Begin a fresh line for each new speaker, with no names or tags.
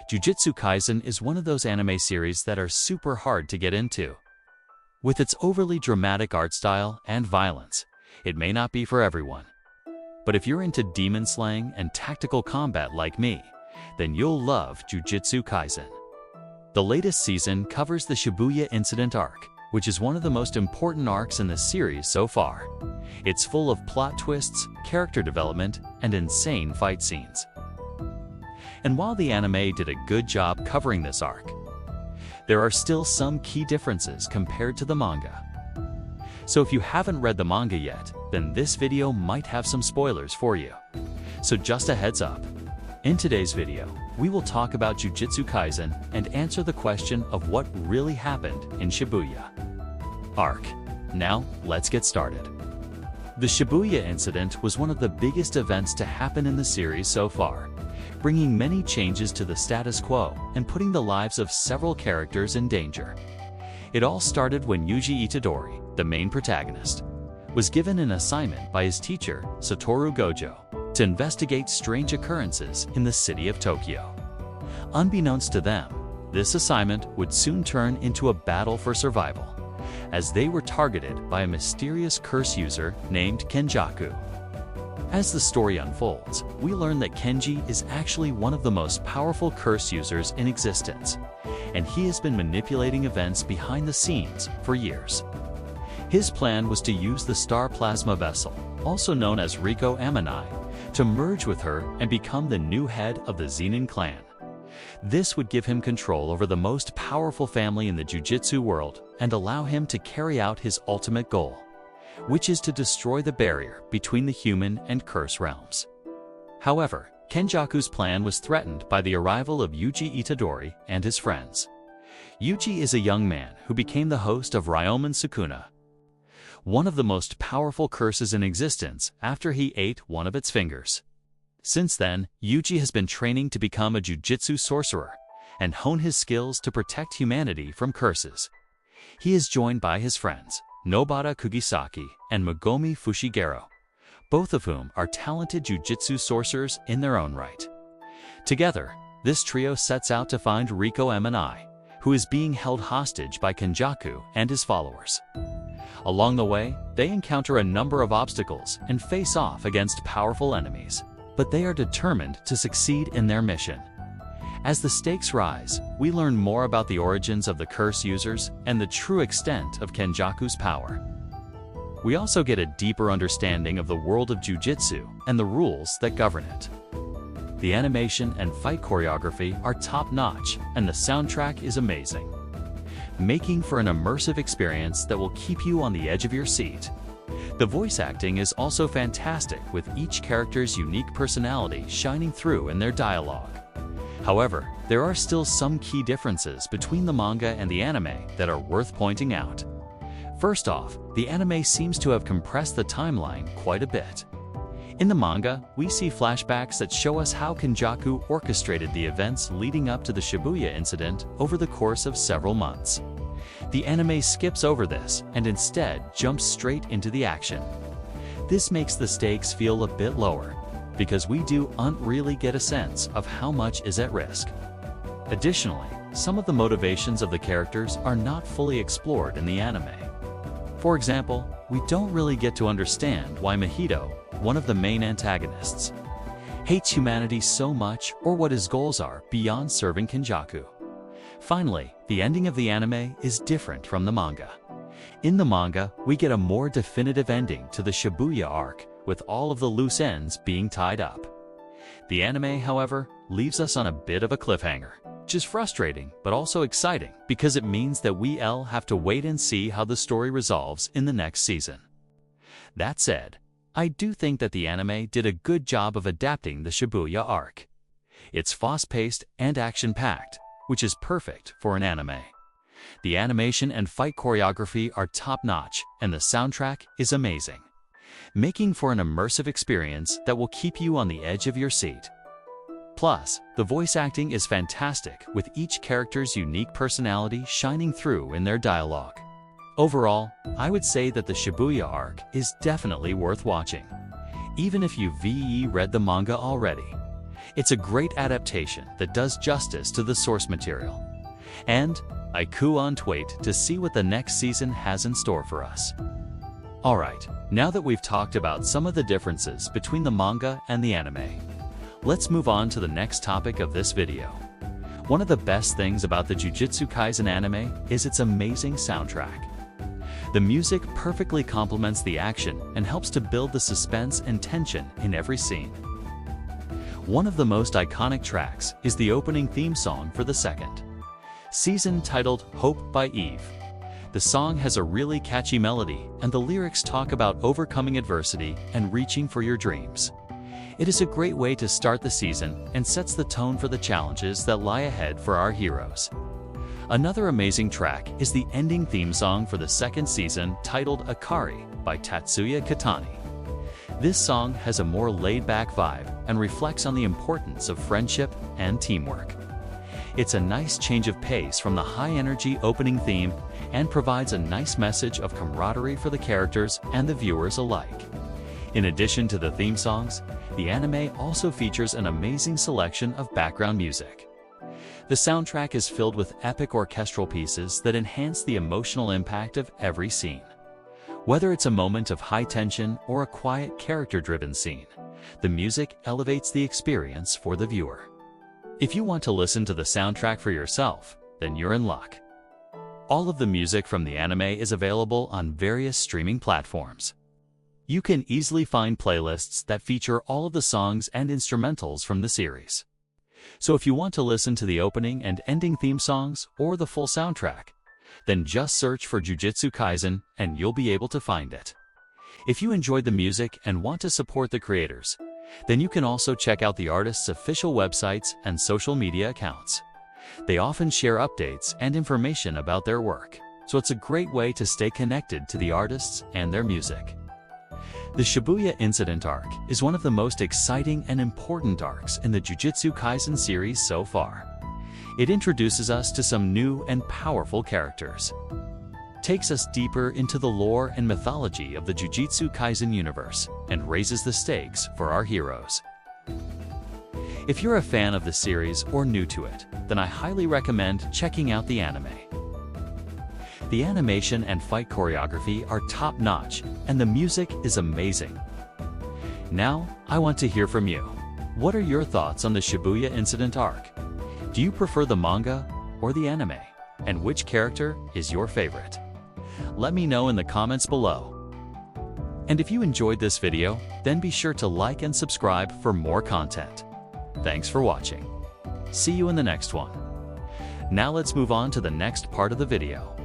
Jujutsu Kaisen is one of those anime series that are super hard to get into. With its overly dramatic art style and violence, it may not be for everyone. But if you're into demon slaying and tactical combat like me, then you'll love Jujutsu Kaisen. The latest season covers the Shibuya Incident Arc, which is one of the most important arcs in the series so far. It's full of plot twists, character development, and insane fight scenes. And while the anime did a good job covering this arc, there are still some key differences compared to the manga. So if you haven't read the manga yet, then this video might have some spoilers for you. So just a heads up. In today's video, we will talk about Jujutsu Kaisen and answer the question of what really happened in Shibuya Arc. Now, let's get started. The Shibuya incident was one of the biggest events to happen in the series so far, bringing many changes to the status quo and putting the lives of several characters in danger. It all started when Yuji Itadori, the main protagonist, was given an assignment by his teacher, Satoru Gojo, to investigate strange occurrences in the city of Tokyo. Unbeknownst to them, this assignment would soon turn into a battle for survival, as they were targeted by a mysterious curse user named Kenjaku. As the story unfolds, we learn that Kenji is actually one of the most powerful curse users in existence, and he has been manipulating events behind the scenes for years. His plan was to use the Star Plasma Vessel, also known as Riko Amanai, to merge with her and become the new head of the Zenin clan. This would give him control over the most powerful family in the Jujutsu world and allow him to carry out his ultimate goal, which is to destroy the barrier between the human and curse realms. However, Kenjaku's plan was threatened by the arrival of Yuji Itadori and his friends. Yuji is a young man who became the host of Ryomen Sukuna, one of the most powerful curses in existence, after he ate one of its fingers. Since then, Yuji has been training to become a Jujutsu sorcerer and hone his skills to protect humanity from curses. He is joined by his friends, Nobara Kugisaki and Megumi Fushiguro, both of whom are talented Jujutsu sorcerers in their own right. Together, this trio sets out to find Riko Amanai, who is being held hostage by Kenjaku and his followers. Along the way, they encounter a number of obstacles and face off against powerful enemies, but they are determined to succeed in their mission. As the stakes rise, we learn more about the origins of the curse users and the true extent of Kenjaku's power. We also get a deeper understanding of the world of Jujutsu and the rules that govern it. The animation and fight choreography are top-notch, and the soundtrack is amazing, making for an immersive experience that will keep you on the edge of your seat. The voice acting is also fantastic, with each character's unique personality shining through in their dialogue. However, there are still some key differences between the manga and the anime that are worth pointing out. First off, the anime seems to have compressed the timeline quite a bit. In the manga, we see flashbacks that show us how Kenjaku orchestrated the events leading up to the Shibuya incident over the course of several months. The anime skips over this and instead jumps straight into the action. This makes the stakes feel a bit lower, because we don't really get a sense of how much is at risk. Additionally, some of the motivations of the characters are not fully explored in the anime. For example, we don't really get to understand why Mahito, one of the main antagonists, hates humanity so much, or what his goals are beyond serving Kenjaku. Finally, the ending of the anime is different from the manga. In the manga, we get a more definitive ending to the Shibuya arc, with all of the loose ends being tied up. The anime, however, leaves us on a bit of a cliffhanger, which is frustrating but also exciting, because it means that we'll have to wait and see how the story resolves in the next season. That said, I do think that the anime did a good job of adapting the Shibuya arc. It's fast-paced and action-packed, which is perfect for an anime. The animation and fight choreography are top-notch, and the soundtrack is amazing, making for an immersive experience that will keep you on the edge of your seat. Plus, the voice acting is fantastic, with each character's unique personality shining through in their dialogue. Overall, I would say that the Shibuya arc is definitely worth watching, even if you've read the manga already. It's a great adaptation that does justice to the source material. And I can't wait to see what the next season has in store for us. Alright, now that we've talked about some of the differences between the manga and the anime, let's move on to the next topic of this video. One of the best things about the Jujutsu Kaisen anime is its amazing soundtrack. The music perfectly complements the action and helps to build the suspense and tension in every scene. One of the most iconic tracks is the opening theme song for the second season, titled Hope by Eve. The song has a really catchy melody, and the lyrics talk about overcoming adversity and reaching for your dreams. It is a great way to start the season and sets the tone for the challenges that lie ahead for our heroes. Another amazing track is the ending theme song for the second season, titled Akari by Tatsuya Kitani. This song has a more laid-back vibe and reflects on the importance of friendship and teamwork. It's a nice change of pace from the high-energy opening theme and provides a nice message of camaraderie for the characters and the viewers alike. In addition to the theme songs, the anime also features an amazing selection of background music. The soundtrack is filled with epic orchestral pieces that enhance the emotional impact of every scene. Whether it's a moment of high tension or a quiet character-driven scene, the music elevates the experience for the viewer. If you want to listen to the soundtrack for yourself, then you're in luck. All of the music from the anime is available on various streaming platforms. You can easily find playlists that feature all of the songs and instrumentals from the series. So if you want to listen to the opening and ending theme songs or the full soundtrack, then just search for Jujutsu Kaisen and you'll be able to find it. If you enjoyed the music and want to support the creators, then you can also check out the artists' official websites and social media accounts. They often share updates and information about their work, so it's a great way to stay connected to the artists and their music. The Shibuya Incident Arc is one of the most exciting and important arcs in the Jujutsu Kaisen series so far. It introduces us to some new and powerful characters, takes us deeper into the lore and mythology of the Jujutsu Kaisen universe, and raises the stakes for our heroes. If you're a fan of the series or new to it, then I highly recommend checking out the anime. The animation and fight choreography are top-notch, and the music is amazing. Now, I want to hear from you. What are your thoughts on the Shibuya Incident Arc? Do you prefer the manga or the anime? And which character is your favorite? Let me know in the comments below. And if you enjoyed this video, then be sure to like and subscribe for more content. Thanks for watching. See you in the next one. Now let's move on to the next part of the video.